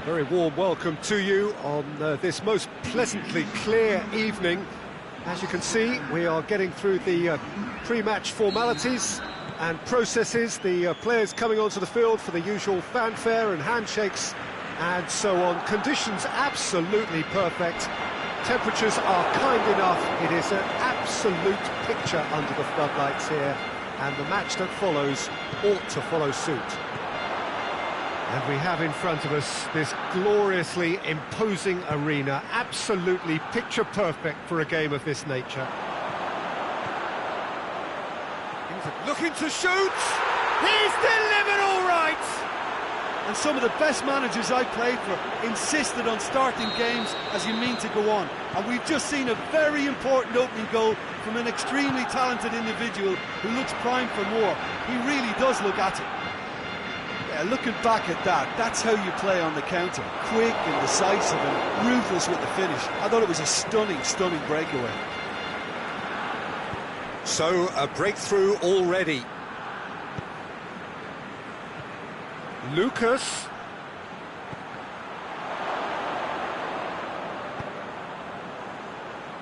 Very warm welcome to you on this most pleasantly clear evening. As you can see, we are getting through the pre-match formalities and processes, the players coming onto the field for the usual fanfare and handshakes and so on. Conditions absolutely perfect. Temperatures are kind enough. It is an absolute picture under the floodlights here, and the match that follows ought to follow suit. And we have in front of us this gloriously imposing arena, absolutely picture perfect for a game of this nature. Looking to shoot! He's delivered all right! And some of the best managers I played for insisted on starting games as you mean to go on. And we've just seen a very important opening goal from an extremely talented individual who looks primed for more. He really does look at it. Yeah, looking back at that, that's how you play on the counter. Quick and decisive and ruthless with the finish. I thought it was a stunning, stunning breakaway. So, a breakthrough already. Lucas.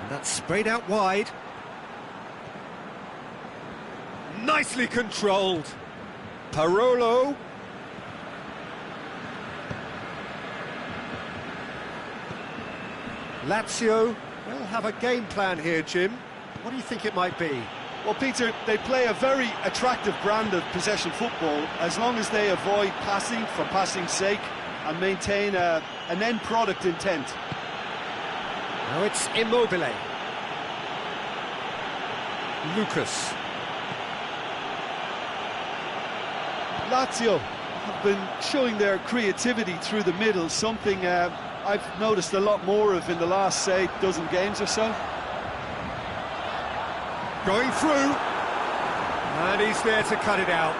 And that's sprayed out wide. Nicely controlled. Parolo. Lazio will have a game plan here, Jim. What do you think it might be? Well, Peter, they play a very attractive brand of possession football as long as they avoid passing for passing's sake and maintain an end product intent. Now it's Immobile. Lucas. Lazio have been showing their creativity through the middle, something I've noticed a lot more of in the last, say, dozen games or so. Going through, and he's there to cut it out.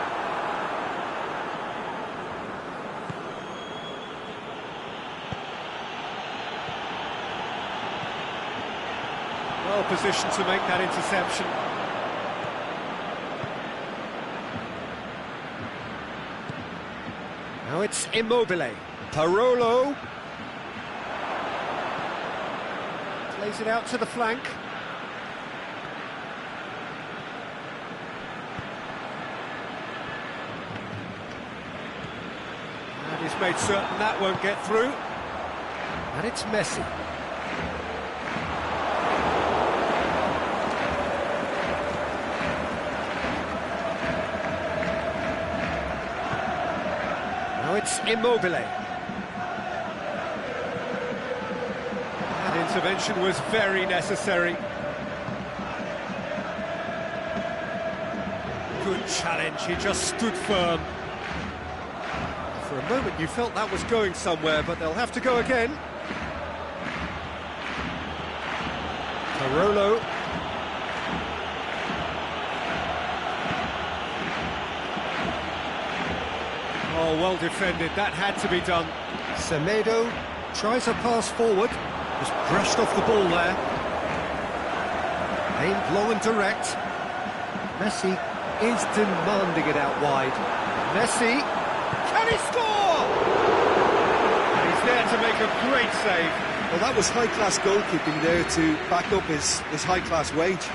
Well positioned to make that interception. Now it's Immobile. Parolo. Plays it out to the flank. And he's made certain that won't get through. And it's Messi. Now it's Immobile. That intervention was very necessary. Good challenge, he just stood firm. For a moment you felt that was going somewhere, but they'll have to go again. Parolo. Oh, well defended, that had to be done. Semedo tries a pass forward, just brushed off the ball there. Aimed low and direct. Messi is demanding it out wide. Messi, can he score? And he's there to make a great save. Well, that was high-class goalkeeping there to back up his high-class wage.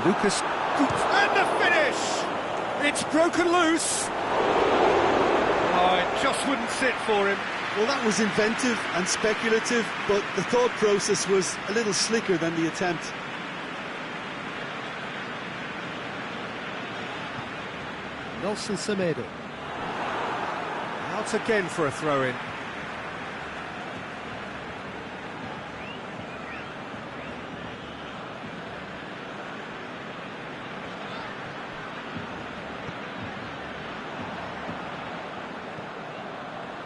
Lucas, and the finish! It's broken loose. Oh, it just wouldn't sit for him. Well, that was inventive and speculative, but the thought process was a little slicker than the attempt. Nelson Semedo. Out again for a throw-in.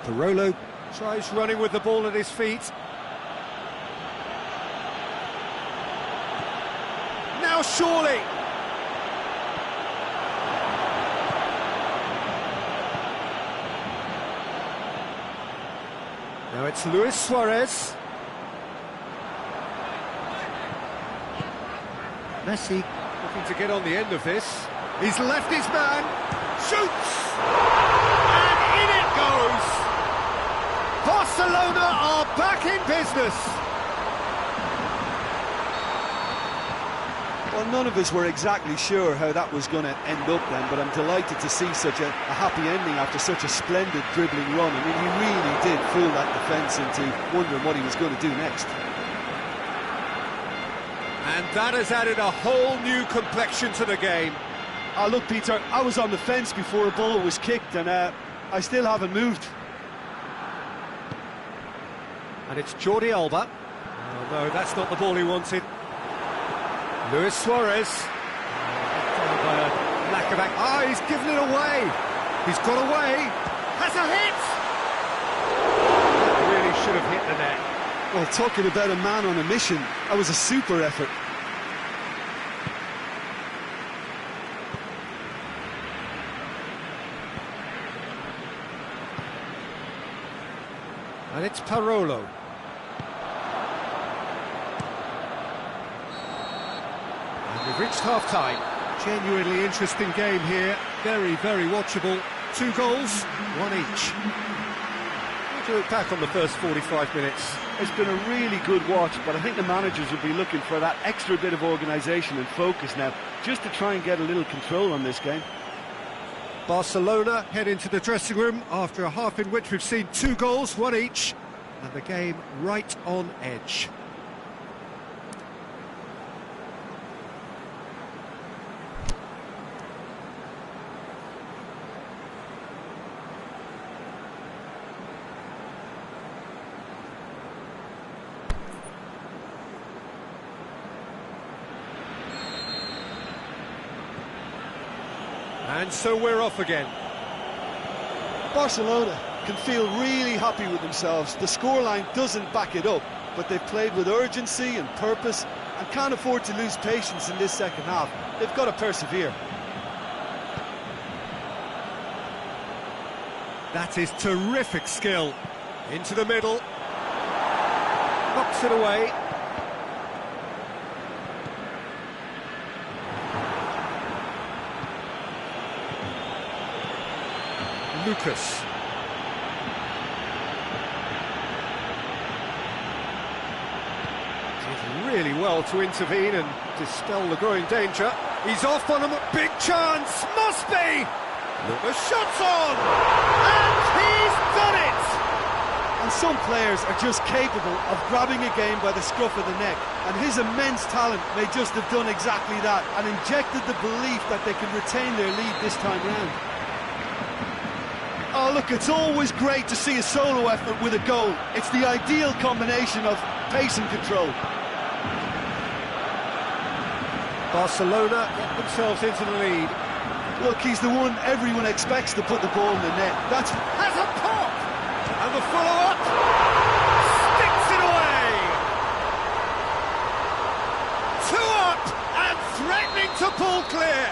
Parolo tries running with the ball at his feet. Now surely! Now it's Luis Suarez. Messi looking to get on the end of this. He's left his man, shoots, and in it goes! Barcelona are back in business! Well, none of us were exactly sure how that was going to end up then, but I'm delighted to see such a happy ending after such a splendid dribbling run. I mean, he really did fool that defence into wondering what he was going to do next. And that has added a whole new complexion to the game. Oh, look, Peter, I was on the fence before a ball was kicked, and I still haven't moved. And it's Jordi Alba. Oh, no, that's not the ball he wanted. Luis Suarez. Lack of act. Ah, he's given it away. He's got away. Has a hit. That really should have hit the net. Well, talking about a man on a mission, that was a super effort. And it's Parolo. We've reached half-time. Genuinely interesting game here. Very, very watchable. 2 goals, 1 each. What do you look back on the first 45 minutes? It's been a really good watch, but I think the managers will be looking for that extra bit of organisation and focus now, just to try and get a little control on this game. Barcelona head into the dressing room after a half in which we've seen 2 goals, 1 each, and the game right on edge. And so we're off again. Barcelona can feel really happy with themselves. The scoreline doesn't back it up, but they've played with urgency and purpose and can't afford to lose patience in this second half. They've got to persevere. That is terrific skill. Into the middle. Knocks it away. Lucas. Did really well to intervene and dispel the growing danger. He's off on a big chance. Must be. The shot's on, and he's done it. And some players are just capable of grabbing a game by the scruff of the neck, and his immense talent may just have done exactly that and injected the belief that they can retain their lead this time round. Oh, look, it's always great to see a solo effort with a goal. It's the ideal combination of pace and control. Barcelona get themselves into the lead. Look, he's the one everyone expects to put the ball in the net. That's has a pop! And the follow-up sticks it away! 2 up and threatening to pull clear.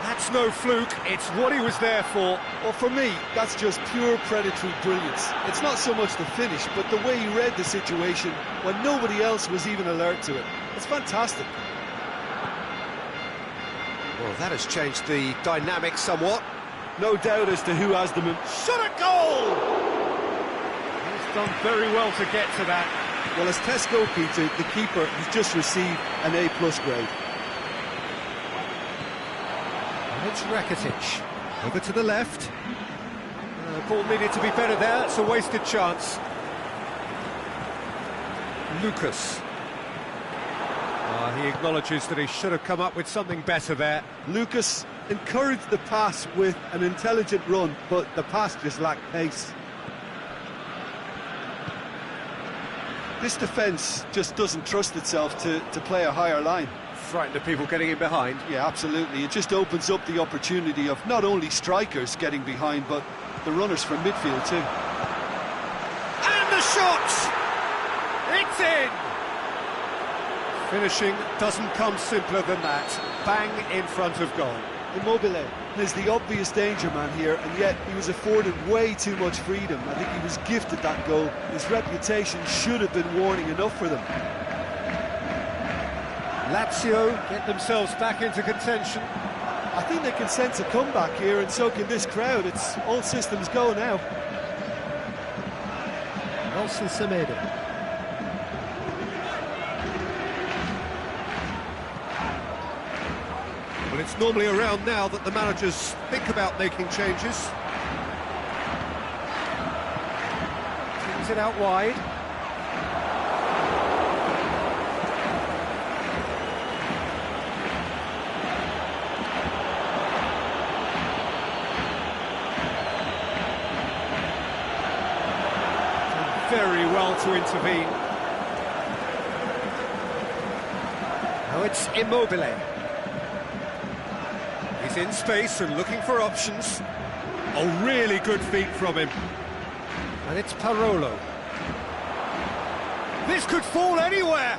That's no fluke, it's what he was there for. Well, for me, that's just pure predatory brilliance. It's not so much the finish, but the way he read the situation when nobody else was even alert to it. It's fantastic. Well, that has changed the dynamic somewhat. No doubt as to who has them. Shot a goal! He's done very well to get to that. Well, as Tesco, Peter, the keeper, has just received an A+ grade. And it's Rakitic. Over to the left. The ball needed to be better there. It's a wasted chance. Lucas. He acknowledges that he should have come up with something better there. Lucas encouraged the pass with an intelligent run, but the pass just lacked pace. This defence just doesn't trust itself to play a higher line. Frightened of people getting in behind. Yeah, absolutely. It just opens up the opportunity of not only strikers getting behind, but the runners from midfield too. And the shot! It's in! Finishing doesn't come simpler than that. Bang in front of goal. Immobile is the obvious danger man here, and yet he was afforded way too much freedom. I think he was gifted that goal. His reputation should have been warning enough for them. Lazio get themselves back into contention. I think they can sense a comeback here, and so can this crowd. It's all systems go now. Nelson Semedo. Well, it's normally around now that the managers think about making changes. Brings it out wide. Very well to intervene. Now it's Immobile. He's in space and looking for options. A really good feat from him. And it's Parolo. This could fall anywhere.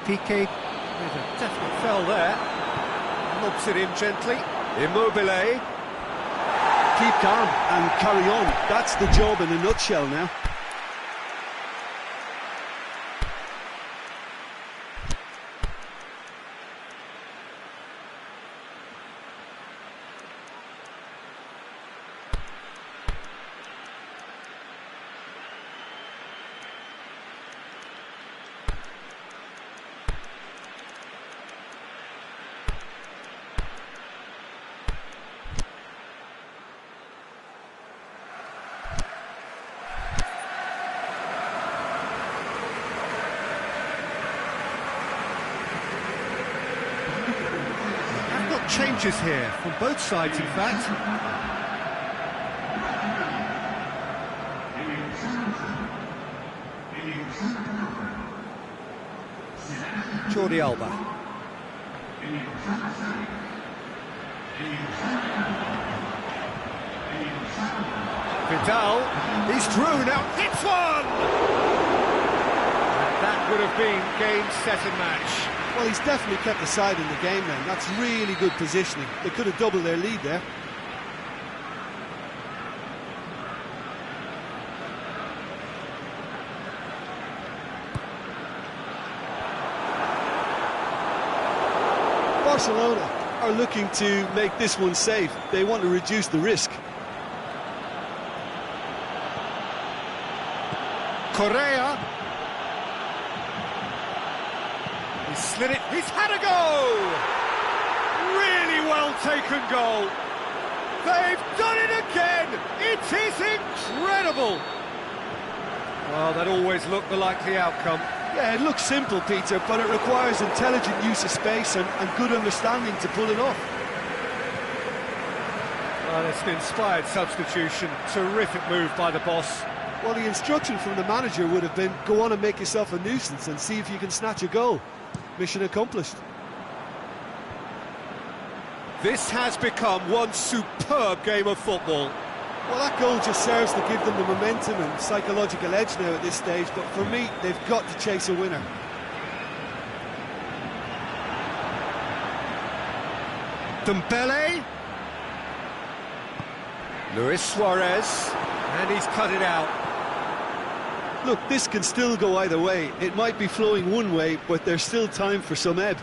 Piqué with a definite fell there. Lobs it in gently. Immobile. Keep calm and carry on. That's the job in a nutshell now. Changes here from both sides, in fact. Jordi Alba. Vidal, he's through now, hits one! And that would have been game, set and match. Well, he's definitely kept the side in the game then. That's really good positioning. They could have doubled their lead there. Barcelona are looking to make this one safe. They want to reduce the risk. Correa. He's slid it, he's had a go! Really well taken goal. They've done it again! It is incredible! Well, that always looked the likely outcome. Yeah, it looks simple, Peter, but it requires intelligent use of space and good understanding to pull it off. Well, it's an inspired substitution. Terrific move by the boss. Well, the instruction from the manager would have been, go on and make yourself a nuisance and see if you can snatch a goal. Mission accomplished. This has become one superb game of football. Well, that goal just serves to give them the momentum and psychological edge now at this stage, but for me, they've got to chase a winner. Dembele. Luis Suarez. And he's cut it out. Look, this can still go either way. It might be flowing one way, but there's still time for some ebb.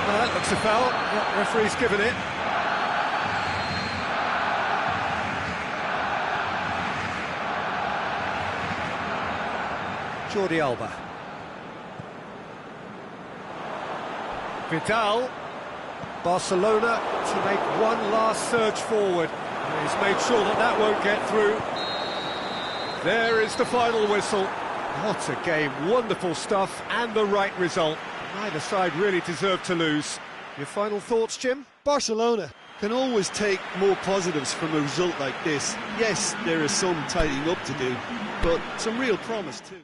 Well, that looks a foul. The referee's given it. Jordi Alba. Vidal. Barcelona to make one last surge forward. He's made sure that that won't get through. There is the final whistle. What a game, wonderful stuff, and the right result. Neither side really deserved to lose. Your final thoughts, Jim? Barcelona can always take more positives from a result like this. Yes, there is some tidying up to do, but some real promise too.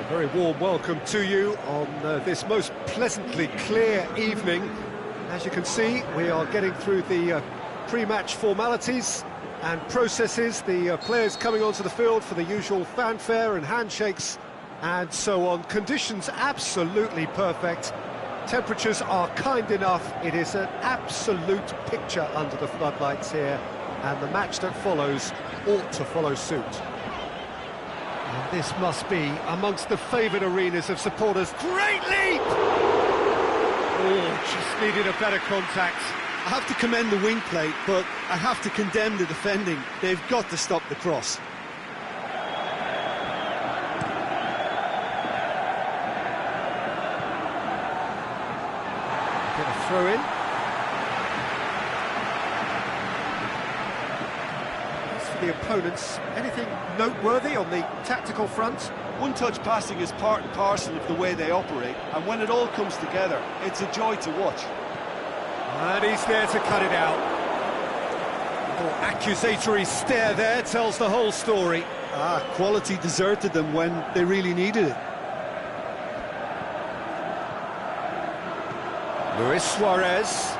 A very warm welcome to you on this most pleasantly clear evening. As you can see, we are getting through the pre-match formalities and processes, the players coming onto the field for the usual fanfare and handshakes and so on. Conditions absolutely perfect. Temperatures are kind enough. It is an absolute picture under the floodlights here, and the match that follows ought to follow suit. And this must be amongst the favoured arenas of supporters. Great leap! Oh, just needed a better contact. I have to commend the wing play, but I have to condemn the defending. They've got to stop the cross. Get a throw in. As for the opponents, anything noteworthy on the tactical front? One-touch passing is part and parcel of the way they operate, and when it all comes together, it's a joy to watch. And he's there to cut it out. The accusatory stare there tells the whole story. Quality deserted them when they really needed it. Luis Suarez.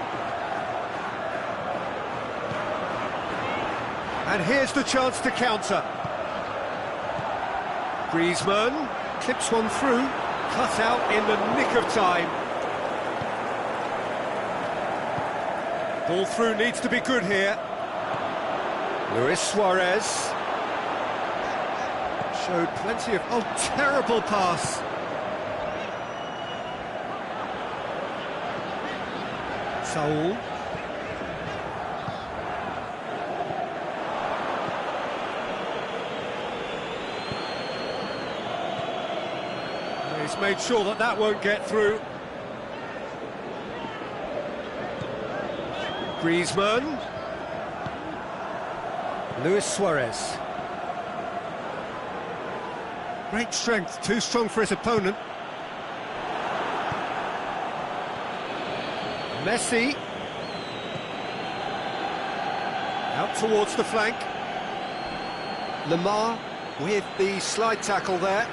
And here's the chance to counter. Griezmann clips one through, cut out in the nick of time. Ball through needs to be good here. Luis Suarez showed plenty of... Oh, terrible pass. Saul. He's made sure that that won't get through. Griezmann. Luis Suarez. Great strength, too strong for his opponent. Messi. Out towards the flank. Lemar with the slide tackle there.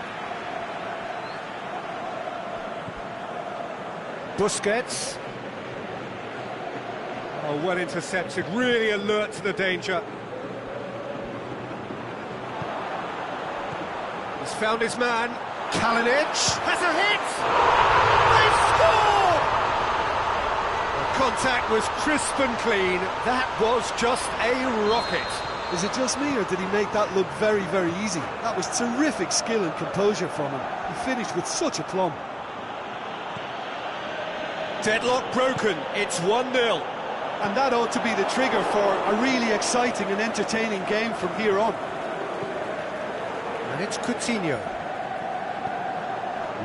Busquets. Oh, well intercepted, really alert to the danger. He's found his man. Kalinic has a hit! They score! The contact was crisp and clean. That was just a rocket. Is it just me, or did he make that look very, very easy? That was terrific skill and composure from him. He finished with such aplomb. Deadlock broken, it's 1-0. And that ought to be the trigger for a really exciting and entertaining game from here on. And it's Coutinho.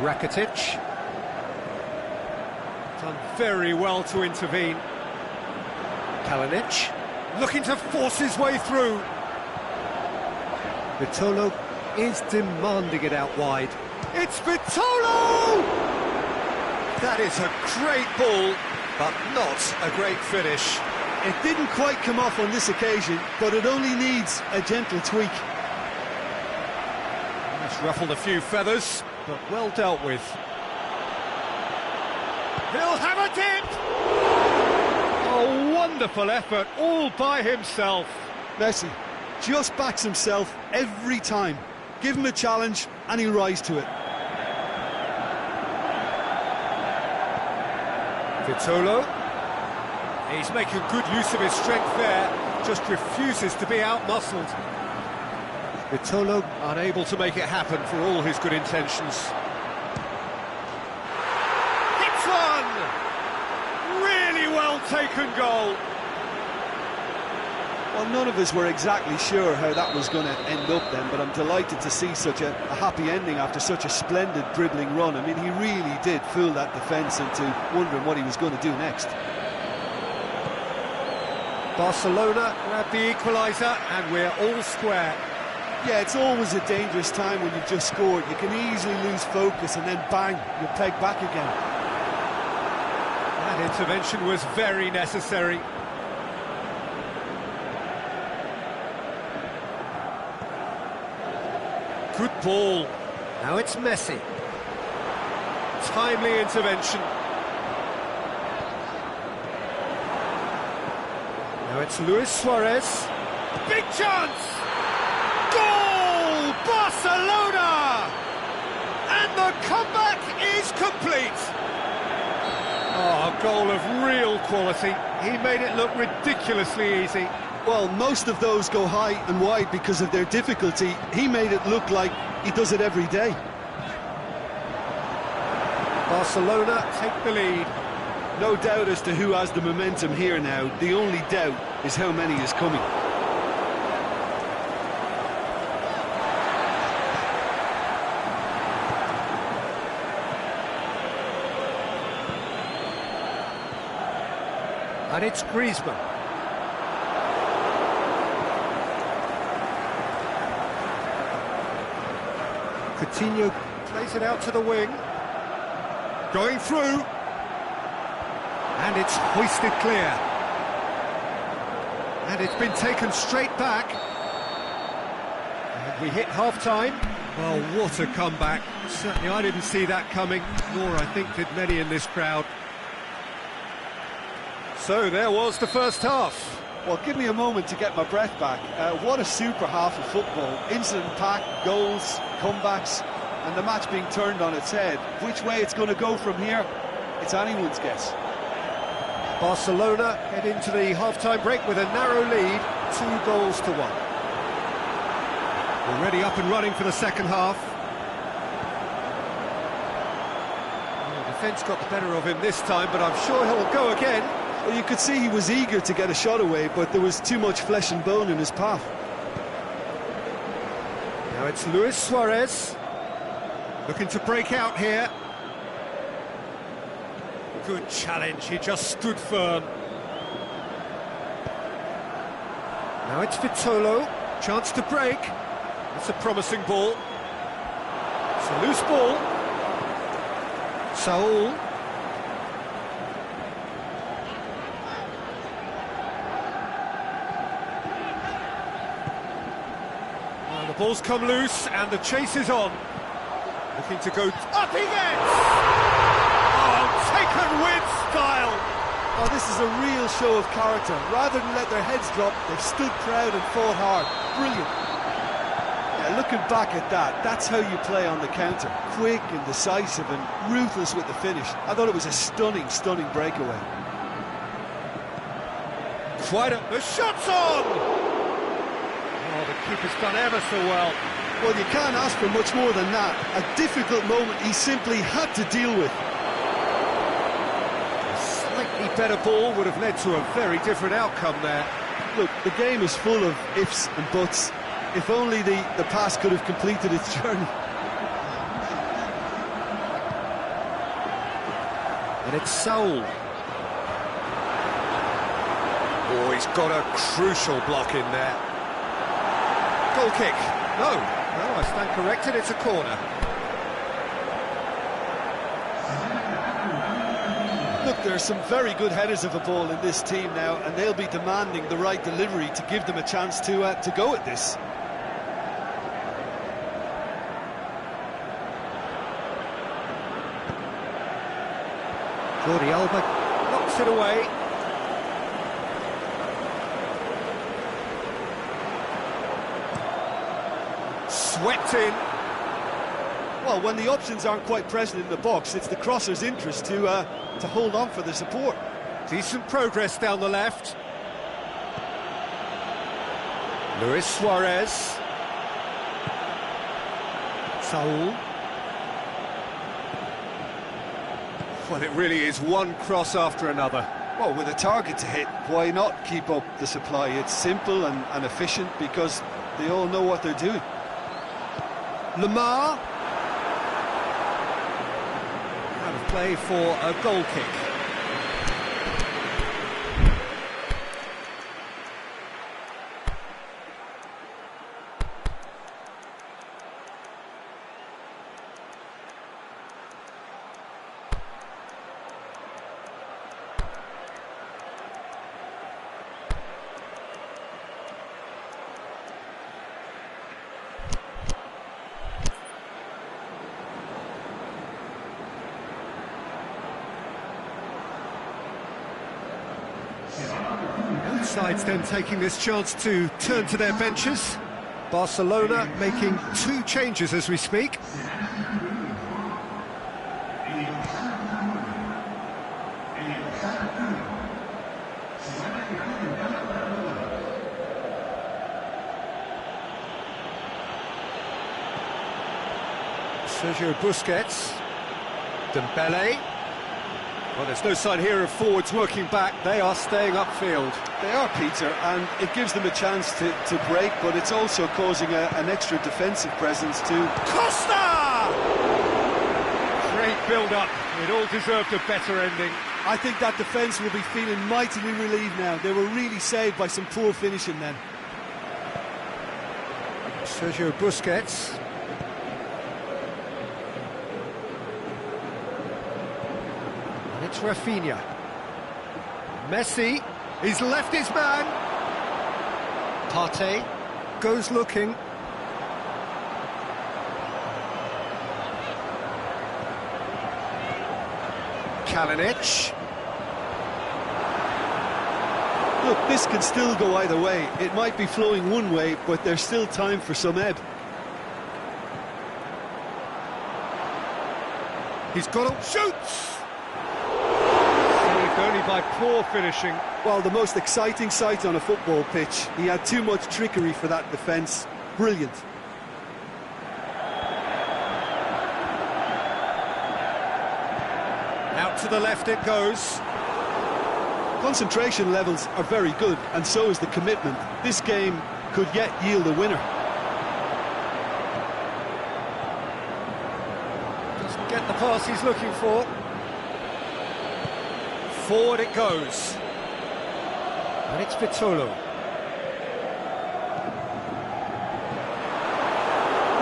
Rakitic. Done very well to intervene. Kalinic. Looking to force his way through. Vitolo is demanding it out wide. It's Vitolo! That is a great ball, but not a great finish. It didn't quite come off on this occasion, but it only needs a gentle tweak. It's ruffled a few feathers, but well dealt with. He'll have a dip! A wonderful effort, all by himself. Messi just backs himself every time. Give him a challenge, and he'll rise to it. Vitolo. He's making good use of his strength there, just refuses to be outmuscled. Vitolo unable to make it happen for all his good intentions. Hits one! Really well taken goal. Well, none of us were exactly sure how that was going to end up then, but I'm delighted to see such a happy ending after such a splendid dribbling run. I mean, he really did fool that defence into wondering what he was going to do next. Barcelona grab the equaliser, and we're all square. Yeah, it's always a dangerous time when you've just scored. You can easily lose focus and then bang, you're pegged back again. That intervention was very necessary. Good ball. Now it's Messi. Timely intervention. Now it's Luis Suarez. Big chance! Goal! Barcelona! And the comeback is complete. Oh, a goal of real quality. He made it look ridiculously easy. Well, most of those go high and wide because of their difficulty. He made it look like he does it every day. Barcelona take the lead. No doubt as to who has the momentum here now. The only doubt is how many is coming. And it's Griezmann. Coutinho plays it out to the wing. Going through. And it's hoisted clear. And it's been taken straight back. And we hit half-time. Well, what a comeback. Certainly I didn't see that coming, nor I think did many in this crowd. So there was the first half. Well, give me a moment to get my breath back. What a super half of football. Incident-packed, goals, comebacks, and the match being turned on its head. Which way it's going to go from here, it's anyone's guess. Barcelona head into the half-time break with a narrow lead, 2-1. Already up and running for the second half. Well, the defence got the better of him this time, but I'm sure he'll go again. Well, you could see he was eager to get a shot away, but there was too much flesh and bone in his path. Now it's Luis Suarez, looking to break out here. Good challenge, he just stood firm. Now it's Vitolo, chance to break. It's a promising ball. It's a loose ball. Saul. The ball's come loose and the chase is on. Looking to go up he gets! Oh, taken with style! Oh, this is a real show of character. Rather than let their heads drop, they've stood proud and fought hard. Brilliant. Yeah, looking back at that, that's how you play on the counter. Quick and decisive and ruthless with the finish. I thought it was a stunning, stunning breakaway. The shot's on! Oh, the keeper's done ever so well. Well, you can't ask for much more than that. A difficult moment he simply had to deal with. A slightly better ball would have led to a very different outcome there. Look, the game is full of ifs and buts. If only the pass could have completed its journey. And it's Saul. Oh, he's got a crucial block in there. Goal kick. No, I stand corrected, it's a corner. Look, there are some very good headers of a ball in this team now, and they'll be demanding the right delivery to give them a chance to go at this. Jordi Alba knocks it away. Swept in. Well, when the options aren't quite present in the box, it's the crosser's interest to hold on for the support. Decent progress down the left. Luis Suarez. Saul. Well, it really is one cross after another. Well, with a target to hit, why not keep up the supply? It's simple and efficient because they all know what they're doing. Lamar. Out of play for a goal kick. sides then taking this chance to turn to their benches. Barcelona making 2 changes as we speak. Sergio Busquets, Dembele. Well, there's no sign here of forwards working back. They are staying upfield. They are, Peter, and it gives them a chance to break, but it's also causing an extra defensive presence to Costa! Great build-up. It all deserved a better ending. I think that defence will be feeling mightily relieved now. They were really saved by some poor finishing then. Sergio Busquets. And it's Rafinha. Messi, he's left his man. Partey goes looking. Kalinic. Look, this can still go either way. It might be flowing one way, but there's still time for some ebb. He's got a shoots! Saved only by poor finishing. Well, the most exciting sight on a football pitch. He had too much trickery for that defence. Brilliant. Out to the left it goes. Concentration levels are very good, and so is the commitment. This game could yet yield a winner. Doesn't get the pass he's looking for. Forward it goes. And it's Vitolo.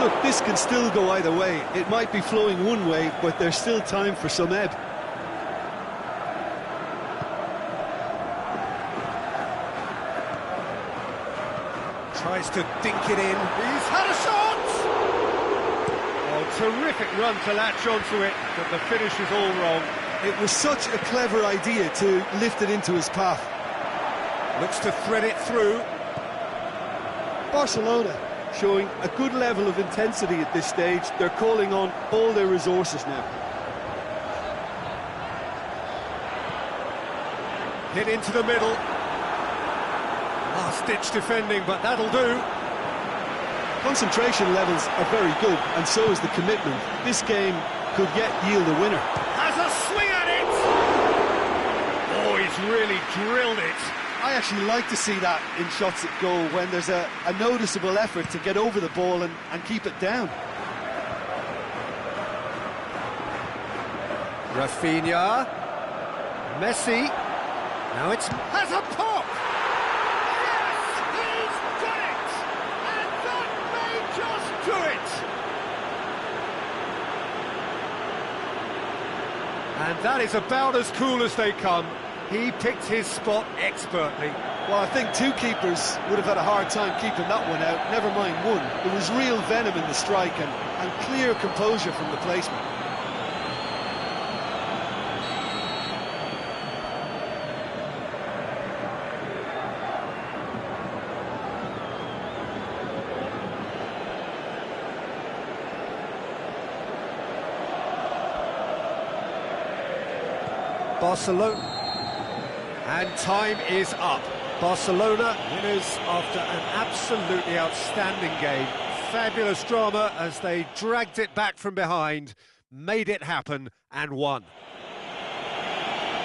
Look, this can still go either way. It might be flowing one way, but there's still time for some ebb. Tries to dink it in. He's had a shot! Oh, terrific run to latch onto it, but the finish is all wrong. It was such a clever idea to lift it into his path. Looks to thread it through. Barcelona showing a good level of intensity at this stage. They're calling on all their resources now. Hit into the middle. Last-ditch defending, but that'll do. Concentration levels are very good, and so is the commitment. This game could yet yield a winner. Has a swing at it! Oh, he's really drilled it. I actually like to see that in shots at goal, when there's a noticeable effort to get over the ball and keep it down. Rafinha. Messi. Now it's... has a pop! Yes! He's done it! And that may just do it! And that is about as cool as they come. He picked his spot expertly. Well, I think 2 keepers would have had a hard time keeping that one out, never mind 1. There was real venom in the strike and clear composure from the placement. Barcelona. And time is up. Barcelona winners after an absolutely outstanding game. Fabulous drama as they dragged it back from behind, made it happen and won.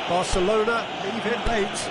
Barcelona leave it late.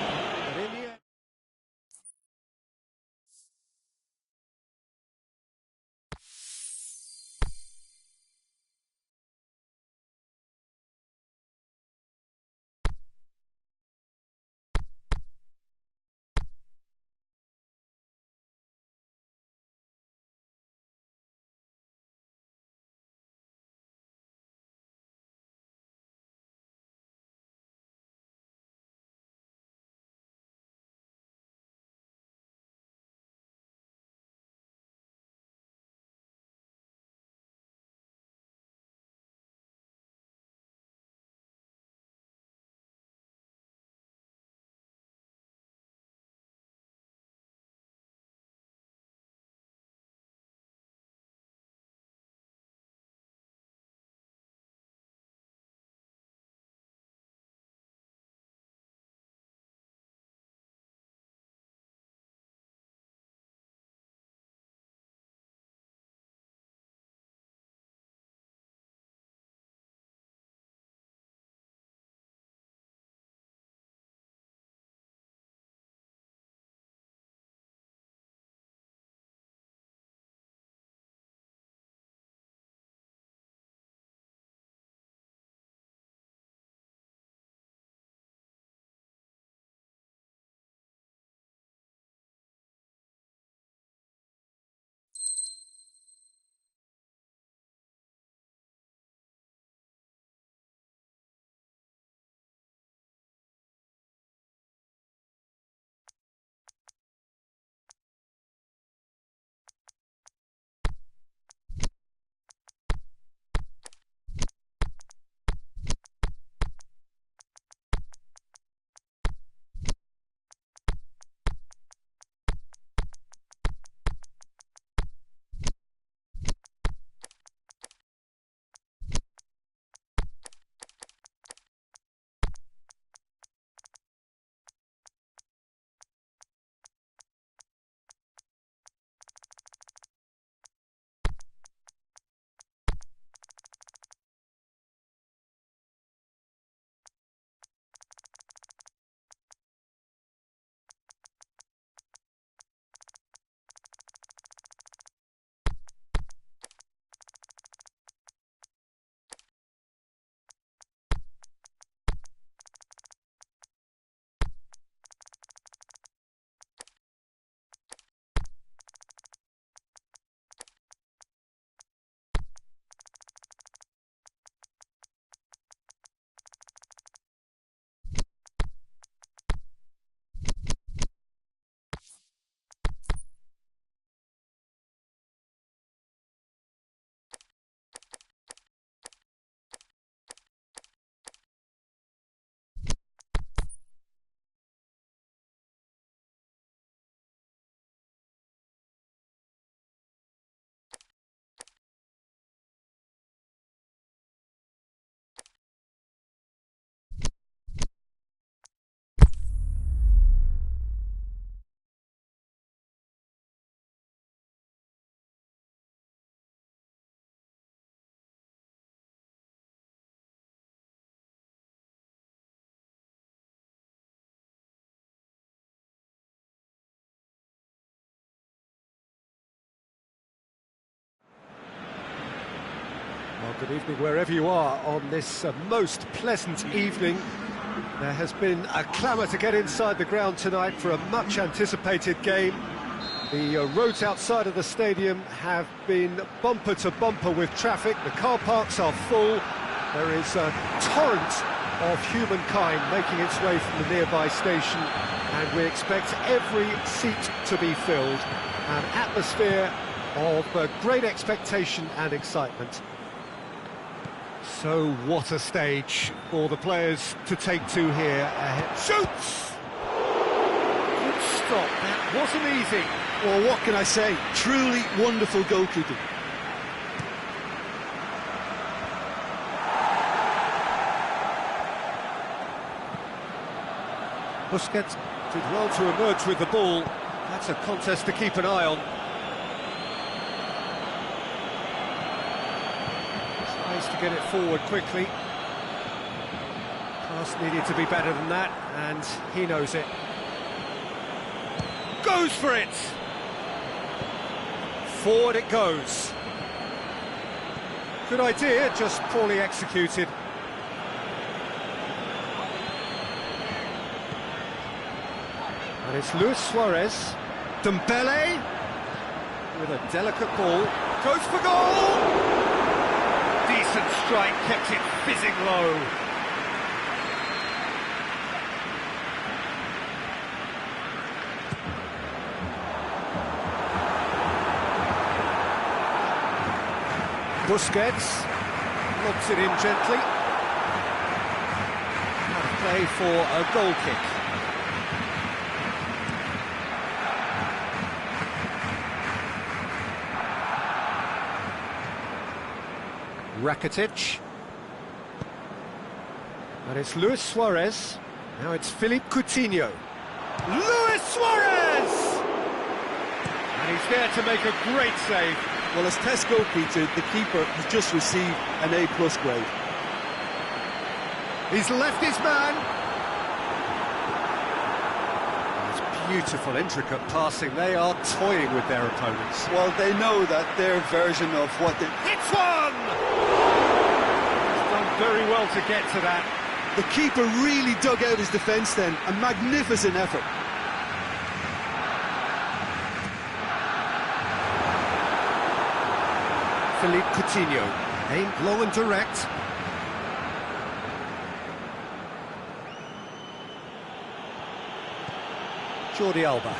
Good evening wherever you are on this most pleasant evening. There has been a clamour to get inside the ground tonight for a much-anticipated game. The roads outside of the stadium have been bumper to bumper with traffic. The car parks are full. There is a torrent of humankind making its way from the nearby station, and we expect every seat to be filled. An atmosphere of great expectation and excitement. So what a stage for the players to take to here ahead. Shoots! Good stop, that wasn't easy. Well, what can I say? Truly wonderful goalkeeping. Busquets did well to emerge with the ball. That's a contest to keep an eye on. Tries to get it forward quickly. Pass needed to be better than that, and he knows it. Goes for it! Forward it goes. Good idea, just poorly executed. And it's Luis Suarez. Dembele with a delicate ball. Goes for goal! Decent strike, kept it fizzing low. Busquets lobs it in gently. Out of play for a goal kick. Rakitic. And it's Luis Suarez. Now it's Philippe Coutinho. Luis Suarez! And he's there to make a great save. Well, as test goalkeeper, the keeper has just received an A+ grade. He's left his man. It's beautiful, intricate passing. They are toying with their opponents. Well, they know that their version of what they... It's one! He's done very well to get to that. The keeper really dug out his defence then. A magnificent effort. Philippe Coutinho, aimed low and direct. Jordi Alba.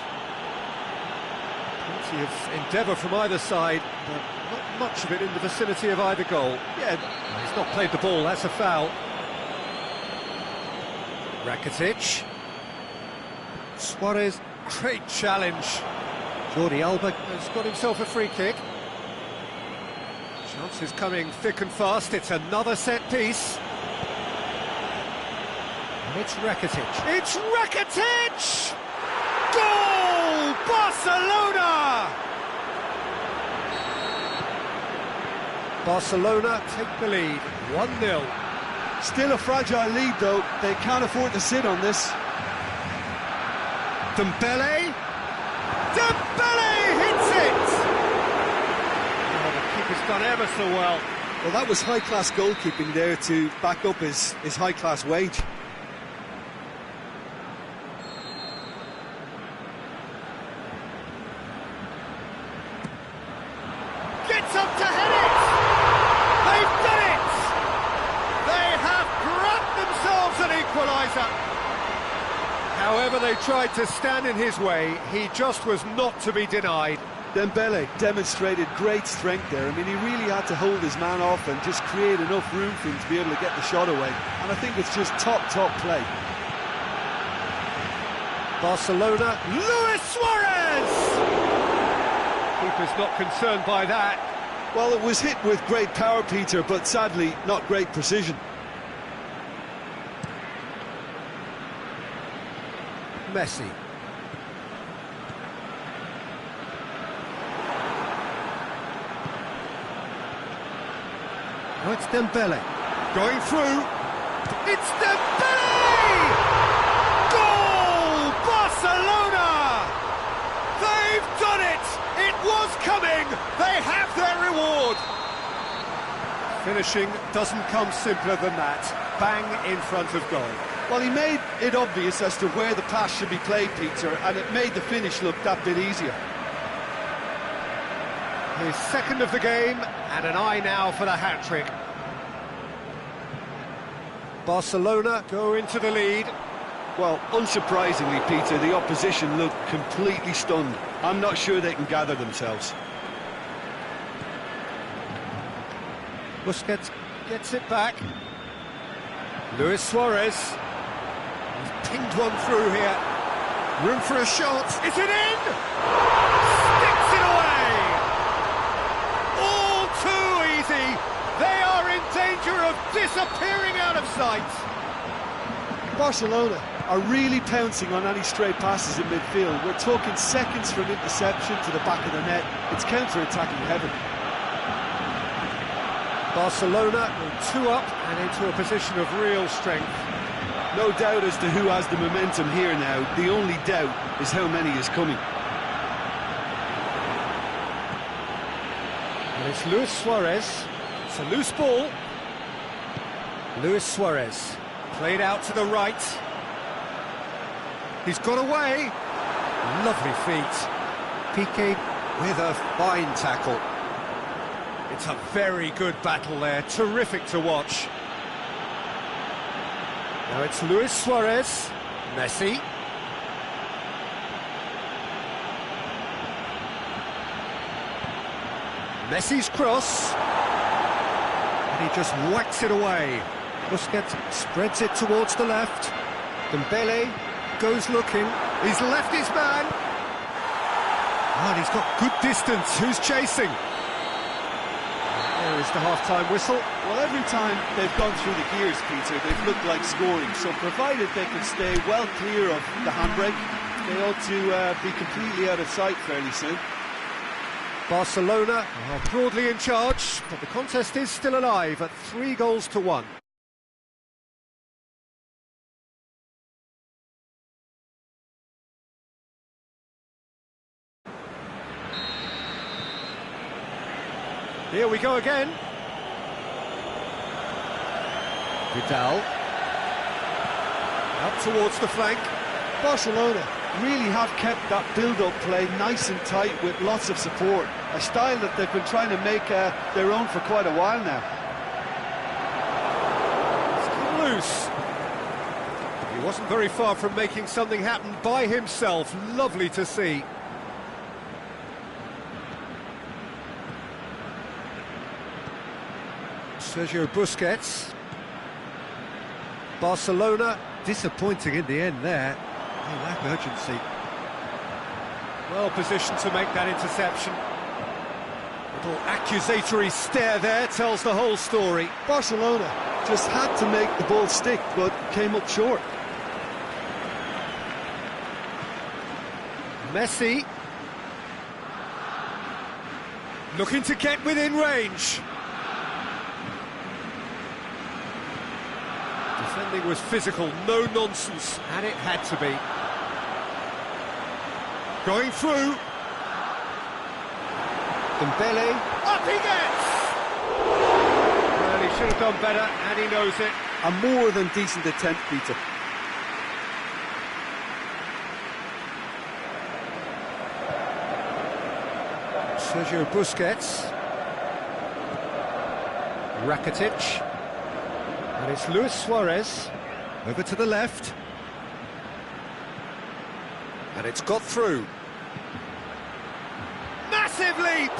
Plenty of endeavour from either side, but not much of it in the vicinity of either goal. Yeah, he's not played the ball, that's a foul. Rakitic. Suarez, great challenge. Jordi Alba has got himself a free kick. Chances coming thick and fast. It's another set piece. And it's Rakitic. It's Rakitic! Goal! Barcelona! Barcelona take the lead, 1-0. Still a fragile lead, though. They can't afford to sit on this. Dembele. Dembele hits it! He's done ever so well. Well, that was high-class goalkeeping there to back up his high-class wage. Gets up to head it! They've done it! They have grabbed themselves an equaliser. However, they tried to stand in his way. He just was not to be denied. Dembele demonstrated great strength there. I mean, he really had to hold his man off and just create enough room for him to be able to get the shot away. And I think it's just top play. Barcelona, Luis Suarez! Keeper's not concerned by that. Well, it was hit with great power, Peter, but sadly, not great precision. Messi. Oh, it's Dembele. Going through. It's Dembele! Goal! Barcelona! They've done it! It was coming! They have their reward! Finishing doesn't come simpler than that. Bang in front of goal. Well, he made it obvious as to where the pass should be played, Peter, and it made the finish look that bit easier. His second of the game, and an eye now for the hat-trick. Barcelona go into the lead. Well, unsurprisingly, Peter, the opposition looked completely stunned. I'm not sure they can gather themselves. Busquets gets it back. Luis Suarez. He's pinged one through here. Room for a shot. Is it in? Sticks it away! All too easy. They are in danger of disappearing out of sight. Barcelona are really pouncing on any stray passes in midfield. We're talking seconds from interception to the back of the net. It's counter-attacking heaven. Barcelona will 2 up and into a position of real strength. No doubt as to who has the momentum here now. The only doubt is how many is coming. And it's Luis Suarez. It's a loose ball. Luis Suarez played out to the right. He's got away. Lovely feet. Piqué with a fine tackle. It's a very good battle there, terrific to watch. Now it's Luis Suarez, Messi. Messi's cross. And he just whacks it away. Busquets spreads it towards the left. Dembele goes looking. He's left his man. Oh, and he's got good distance. Who's chasing? There is the half-time whistle. Well, every time they've gone through the gears, Peter, they've looked like scoring. So provided they can stay well clear of the handbrake, they ought to be completely out of sight fairly soon. Barcelona are broadly in charge, but the contest is still alive at 3-1. Here we go again. Vidal. Up towards the flank. Barcelona really have kept that build-up play nice and tight with lots of support. A style that they've been trying to make their own for quite a while now. It's come loose. He wasn't very far from making something happen by himself. Lovely to see. Sergio Busquets. Barcelona disappointing in the end there. They lack urgency. Well positioned to make that interception. Little accusatory stare there tells the whole story. Barcelona just had to make the ball stick, but came up short. Messi. Looking to get within range. Defending was physical, no nonsense, and it had to be. Going through. Dembele. Up he gets! Well, he should have done better, and he knows it. A more than decent attempt, Peter. Sergio Busquets. Rakitic. And it's Luis Suarez, over to the left. And it's got through. Massive leap!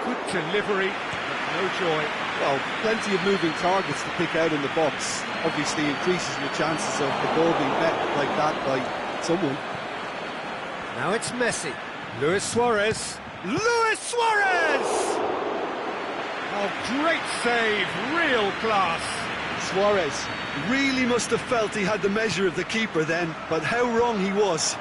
Good delivery, but no joy. Well, plenty of moving targets to pick out in the box. Obviously increases your chances of the ball being met like that by someone. Now it's Messi. Luis Suarez. Luis Suarez! Oh, great save, real class. Suarez really must have felt he had the measure of the keeper then, but how wrong he was.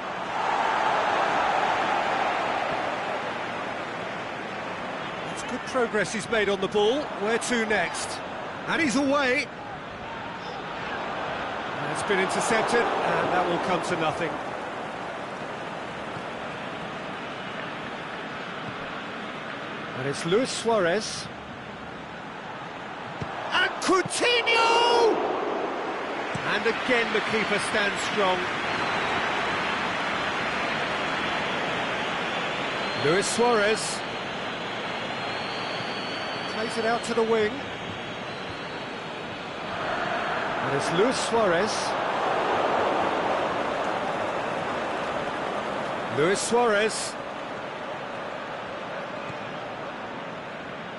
It's good progress he's made on the ball. Where to next? And he's away. And it's been intercepted, and that will come to nothing. And it's Luis Suarez. Coutinho! And again the keeper stands strong. Luis Suarez plays it out to the wing. And it's Luis Suarez. Luis Suarez.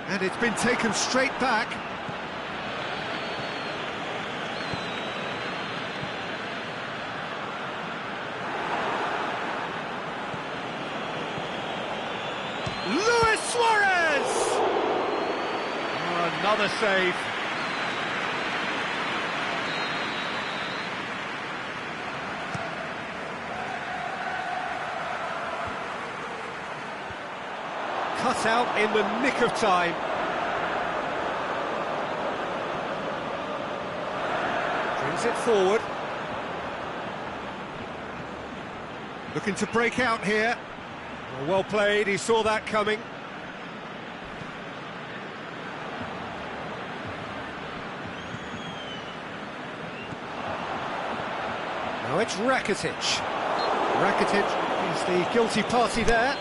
And it's been taken straight back. Luis Suarez! Oh, another save. Cut out in the nick of time. Brings it forward. Looking to break out here. Well played, he saw that coming. Now it's Rakitic. Rakitic is the guilty party there.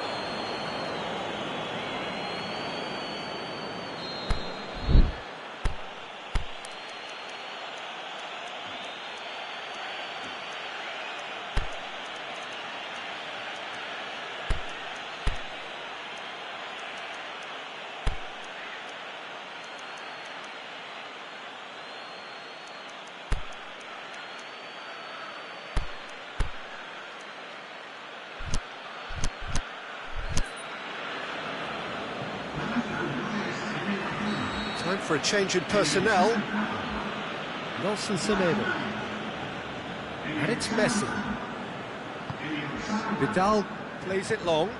Time for a change in personnel. Nelson Semedo. And it's Messi. Vidal plays it long.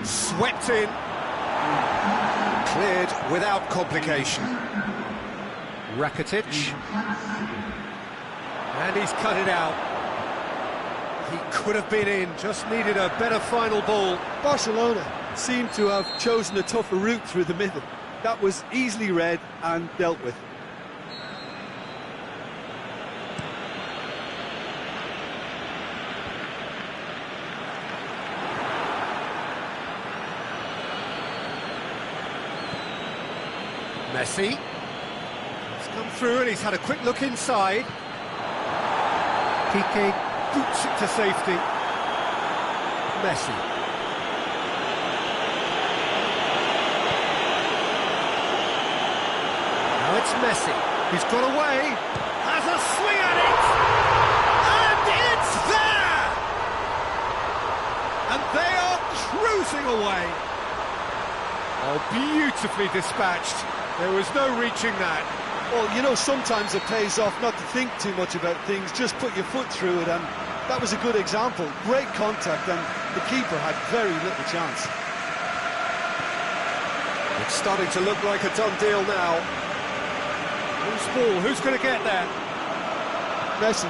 Swept in. Cleared without complication. Rakitic. And he's cut it out. He could have been in, just needed a better final ball. Barcelona seem to have chosen a tougher route through the middle. That was easily read and dealt with. Messi. He's come through and he's had a quick look inside. Piqué boots it to safety. Messi. Now it's Messi. He's got away. Has a swing at it. And it's there! And they are cruising away. Oh, beautifully dispatched. There was no reaching that. Well, you know, sometimes it pays off not to think too much about things, just put your foot through it, and that was a good example. Great contact, and the keeper had very little chance. It's starting to look like a done deal now. Who's ball? Who's going to get there? Messi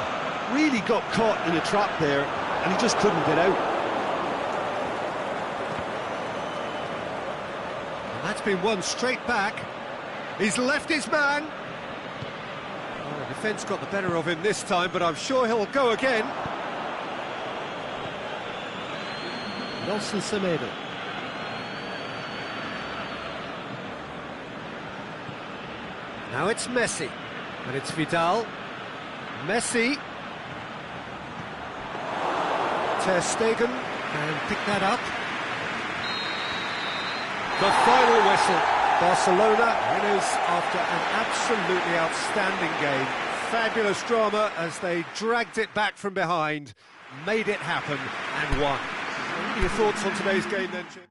really got caught in a trap there, and he just couldn't get out. And that's been won straight back. He's left his man. Oh, the defence got the better of him this time, but I'm sure he'll go again. Nelson Semedo. Now it's Messi, and it's Vidal. Messi. Ter Stegen can pick that up. The final whistle. Barcelona winners after an absolutely outstanding game. Fabulous drama as they dragged it back from behind, made it happen and won. What are your thoughts on today's game then, Chip?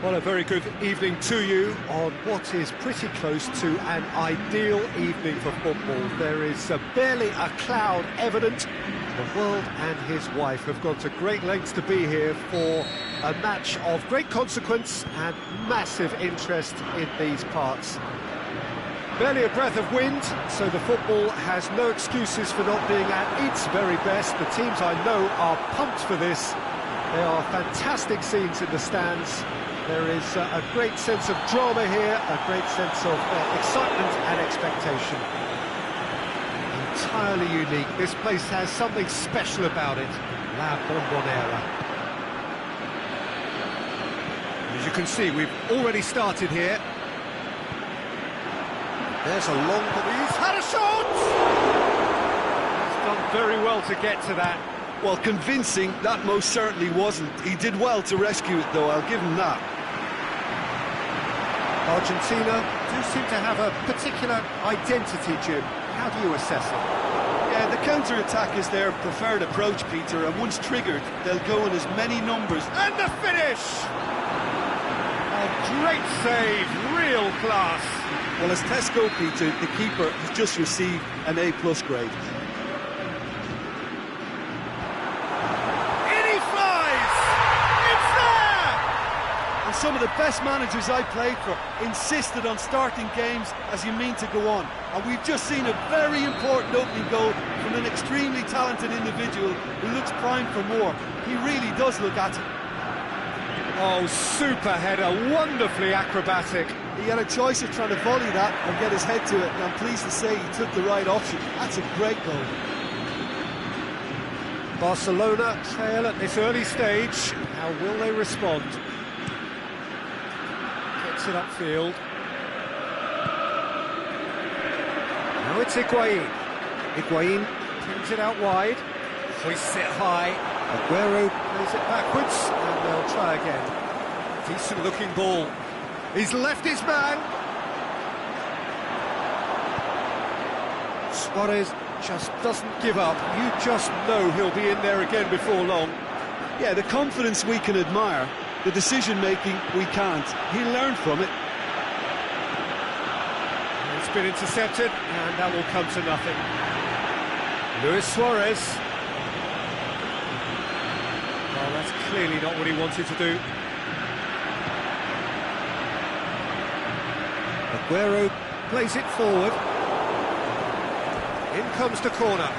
Well, a very good evening to you on what is pretty close to an ideal evening for football. There is barely a cloud evident. The world and his wife have gone to great lengths to be here for a match of great consequence and massive interest in these parts. Barely a breath of wind, so the football has no excuses for not being at its very best. The teams I know are pumped for this. There are fantastic scenes in the stands. There is a great sense of drama here, a great sense of excitement and expectation. Entirely unique. This place has something special about it. La Bombonera. As you can see, we've already started here. There's a long ball. He's had a shot! He's done very well to get to that. Well, convincing, that most certainly wasn't. He did well to rescue it, though, I'll give him that. Argentina do seem to have a particular identity, Jim. How do you assess it? Yeah, the counter-attack is their preferred approach, Peter, and once triggered, they'll go in as many numbers. And the finish! A great save, real class. Well, as Tesco, Peter, the keeper has just received an A+ grade. Some of the best managers I played for insisted on starting games as you mean to go on. And we've just seen a very important opening goal from an extremely talented individual who looks primed for more. He really does look at it. Oh, super header, wonderfully acrobatic. He had a choice of trying to volley that or get his head to it, and I'm pleased to say he took the right option. That's a great goal. Barcelona trail at this early stage. How will they respond? It upfield. Now it's Higuain. Higuain pins it out wide. Hoists it high. Aguero plays it backwards, and they'll try again. Decent looking ball. He's left his man. Suarez just doesn't give up. You just know he'll be in there again before long. Yeah, the confidence we can admire. The decision-making, we can't. He learned from it. It's been intercepted, and that will come to nothing. Luis Suarez. Well, that's clearly not what he wanted to do. Aguero plays it forward. In comes the corner.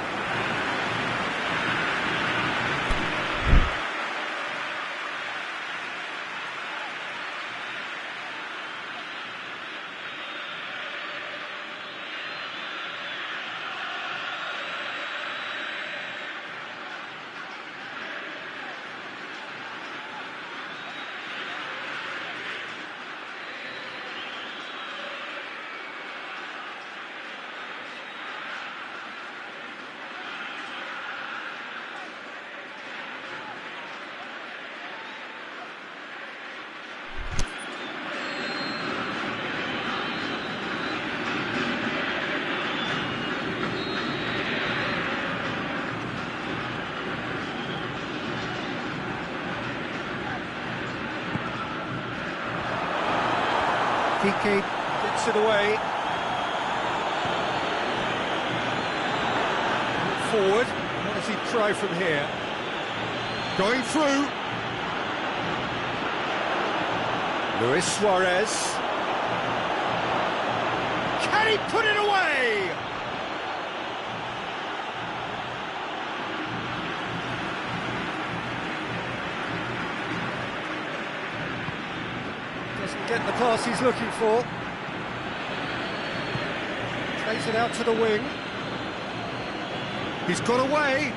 Piqué gets it away. Forward. What does he try from here? Going through. Luis Suarez. Can he put it away? Doesn't get the pass he's looking for. Plays it out to the wing. He's got away.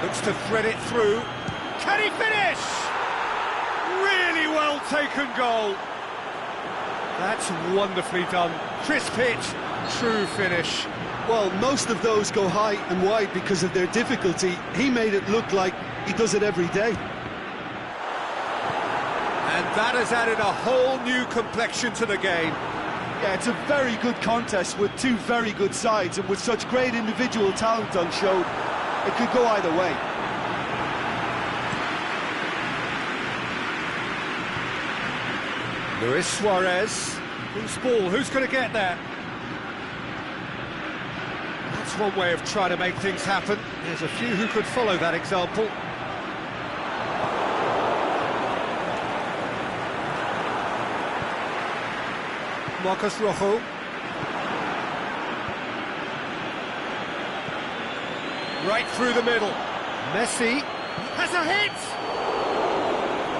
Looks to thread it through. Can he finish? Really well taken goal. That's wonderfully done. Crisp hit, true finish. Well, most of those go high and wide because of their difficulty. He made it look like he does it every day. And that has added a whole new complexion to the game. Yeah, it's a very good contest with two very good sides and with such great individual talent on show. It could go either way. Luis Suarez. Who's ball? Who's going to get there? That's one way of trying to make things happen. There's a few who could follow that example. Marcos Rojo. Right through the middle. Messi has a hit!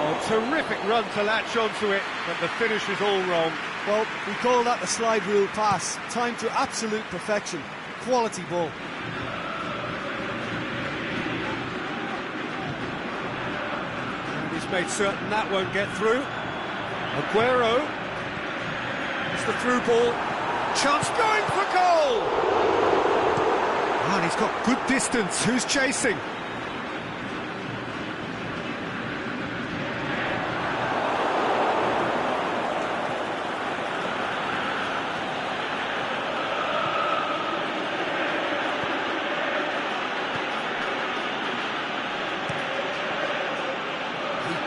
Oh, terrific run to latch onto it, but the finish is all wrong. Well, we call that the slide rule pass. Timed to absolute perfection. Quality ball. And he's made certain that won't get through. Aguero. It's the through ball. Chance going for goal! And he's got good distance. Who's chasing?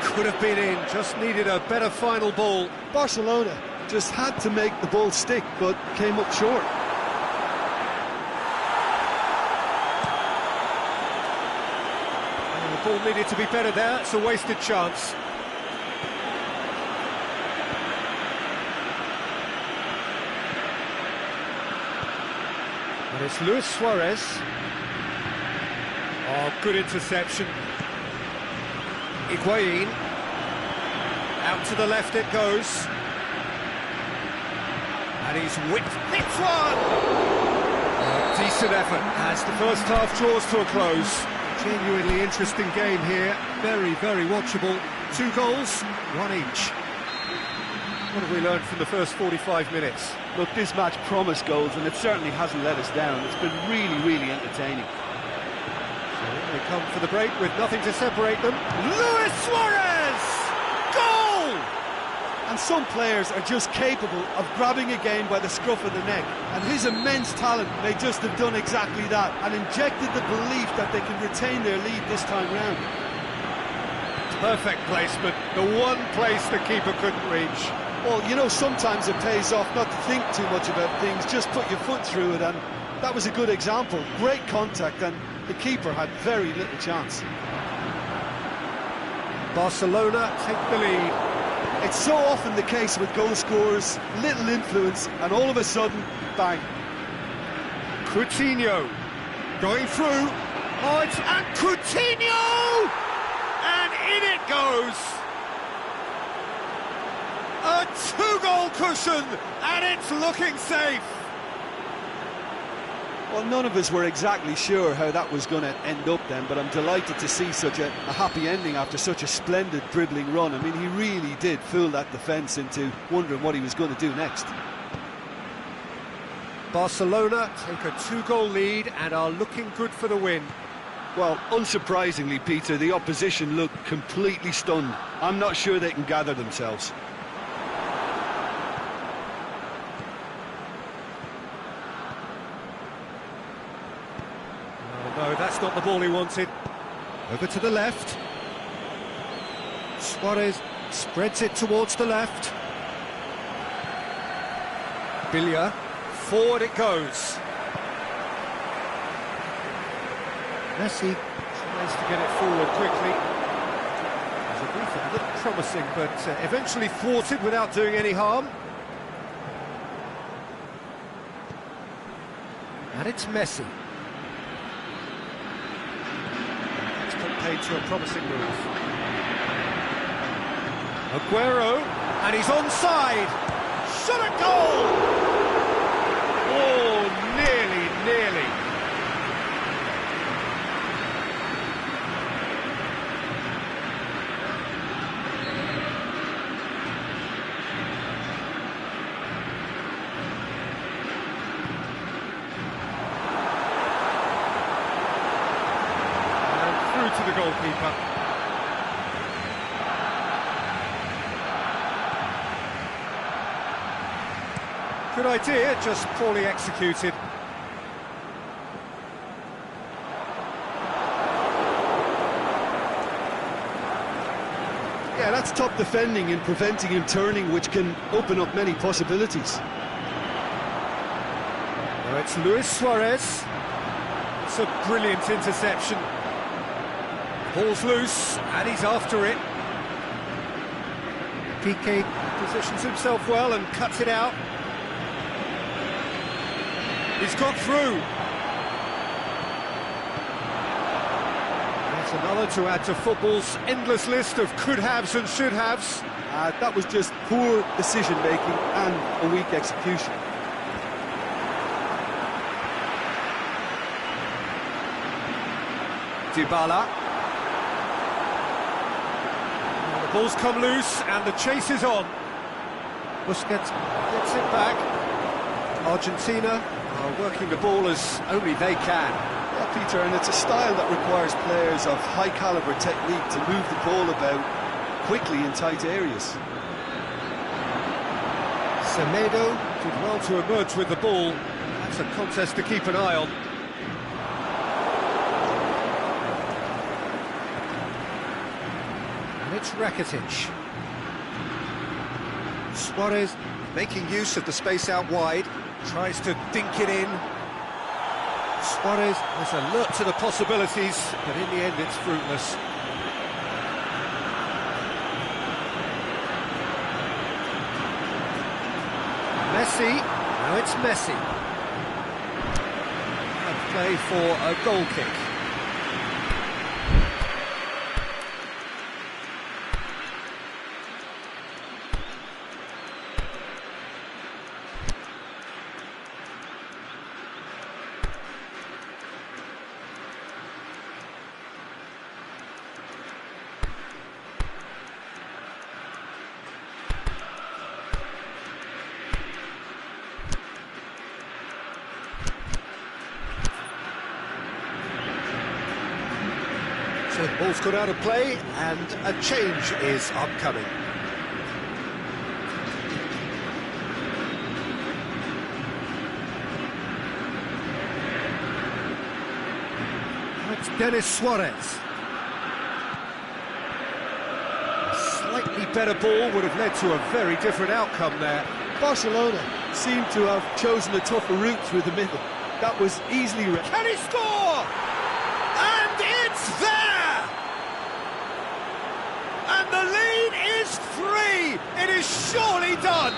Could have been in, just needed a better final ball. Barcelona just had to make the ball stick, but came up short. And the ball needed to be better there, it's a wasted chance. And it's Luis Suarez. Oh, good interception. Higuain. Out to the left it goes. And he's whipped. Hits one! Decent effort as the first half draws to a close. Genuinely interesting game here. Very, very watchable. 2 goals, 1 each. What have we learned from the first 45 minutes? Look, this match promised goals, and it certainly hasn't let us down. It's been really, really entertaining. They come for the break with nothing to separate them. Luis Suarez! Goal! And some players are just capable of grabbing a game by the scruff of the neck, and his immense talent may just have done exactly that and injected the belief that they can retain their lead this time round. Perfect placement, the one place the keeper couldn't reach. Well, you know, sometimes it pays off not to think too much about things, just put your foot through it, and that was a good example. Great contact, and the keeper had very little chance. Barcelona take the lead. It's so often the case with goal scorers, little influence, and all of a sudden, bang. Coutinho going through. Oh, it's and Coutinho! And in it goes. A 2-goal cushion, and it's looking safe. Well, none of us were exactly sure how that was going to end up then, but I'm delighted to see such a happy ending after such a splendid dribbling run. I mean, he really did fool that defence into wondering what he was going to do next. Barcelona take a 2-goal lead and are looking good for the win. Well, unsurprisingly, Peter, the opposition look completely stunned. I'm not sure they can gather themselves. No, that's not the ball he wanted. Over to the left. Suarez spreads it towards the left. Billia, forward it goes. Messi tries to get it forward quickly. It was a brief and looked promising, but eventually thwarted without doing any harm. And it's Messi. To a promising move. Aguero, and he's onside. Shot a goal! Oh, nearly. To the goalkeeper. Good idea, just poorly executed. That's top defending and preventing him turning, which can open up many possibilities. Now it's Luis Suarez. It's a brilliant interception. Ball's loose, and he's after it. Piqué positions himself well and cuts it out. He's got through. That's another to add to football's endless list of could-haves and should-haves. That was just poor decision-making and a weak execution. Dybala. The ball's come loose and the chase is on. Busquets gets it back. Argentina are working the ball as only they can. Yeah, Peter, and it's a style that requires players of high-caliber technique to move the ball about quickly in tight areas. Semedo did well to emerge with the ball. That's a contest to keep an eye on. And it's Rakitic. Suarez making use of the space out wide, tries to dink it in. Suarez is alert to the possibilities, but in the end it's fruitless. Messi, now it's Messi. And play for a goal kick. So the ball's got out of play and a change is upcoming. It's Denis Suarez. A slightly better ball would have led to a very different outcome there. Barcelona seemed to have chosen a tougher route through the middle. That was easily... Can he score? And it's there! And the lead is 3! It is surely done!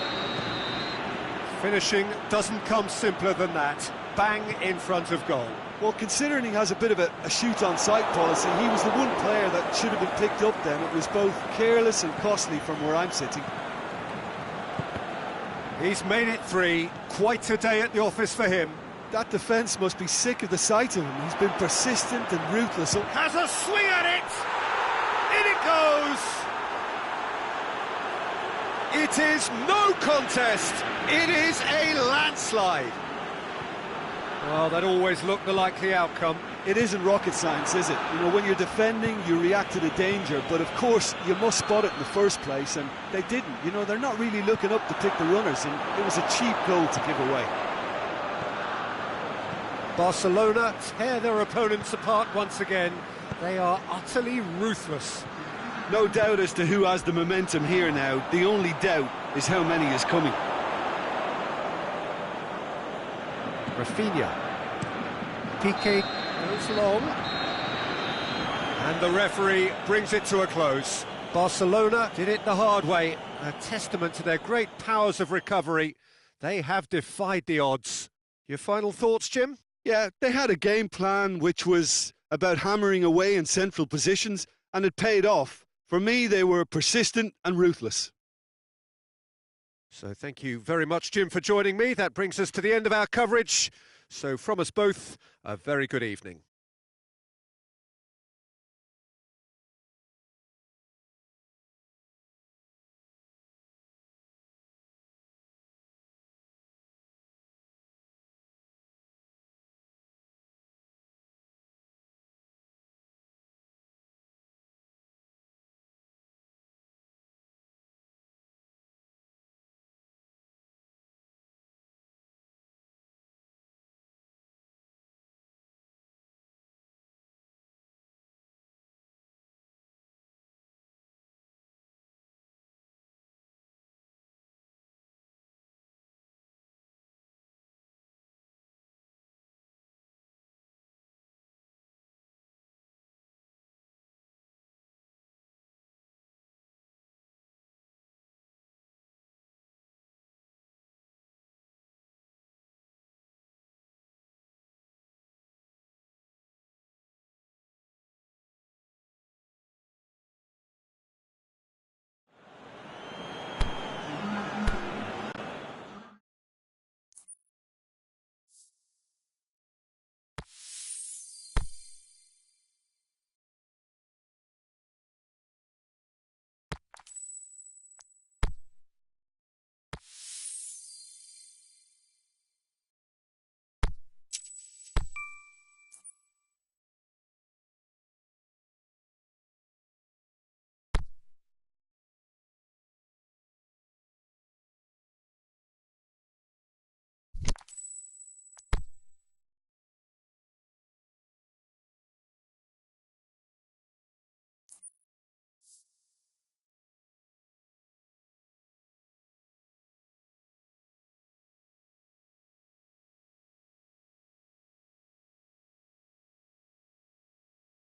Finishing doesn't come simpler than that. Bang in front of goal. Well, considering he has a bit of a shoot-on-sight policy, he was the one player that should have been picked up then. It was both careless and costly from where I'm sitting. He's made it 3. Quite a day at the office for him. That defence must be sick of the sight of him. He's been persistent and ruthless. Has a swing at it! In it goes! It is no contest! It is a landslide! Well, that always looked the likely outcome. It isn't rocket science, is it? You know, when you're defending, you react to the danger, but of course, you must spot it in the first place, and they didn't. You know, they're not really looking up to pick the runners, and it was a cheap goal to give away. Barcelona tear their opponents apart once again. They are utterly ruthless. No doubt as to who has the momentum here now. The only doubt is how many is coming. Rafinha. Piqué goes long. And the referee brings it to a close. Barcelona did it the hard way. A testament to their great powers of recovery. They have defied the odds. Your final thoughts, Jim? Yeah, they had a game plan which was about hammering away in central positions, and it paid off. For me, they were persistent and ruthless. So thank you very much, Jim, for joining me. That brings us to the end of our coverage. So from us both, a very good evening.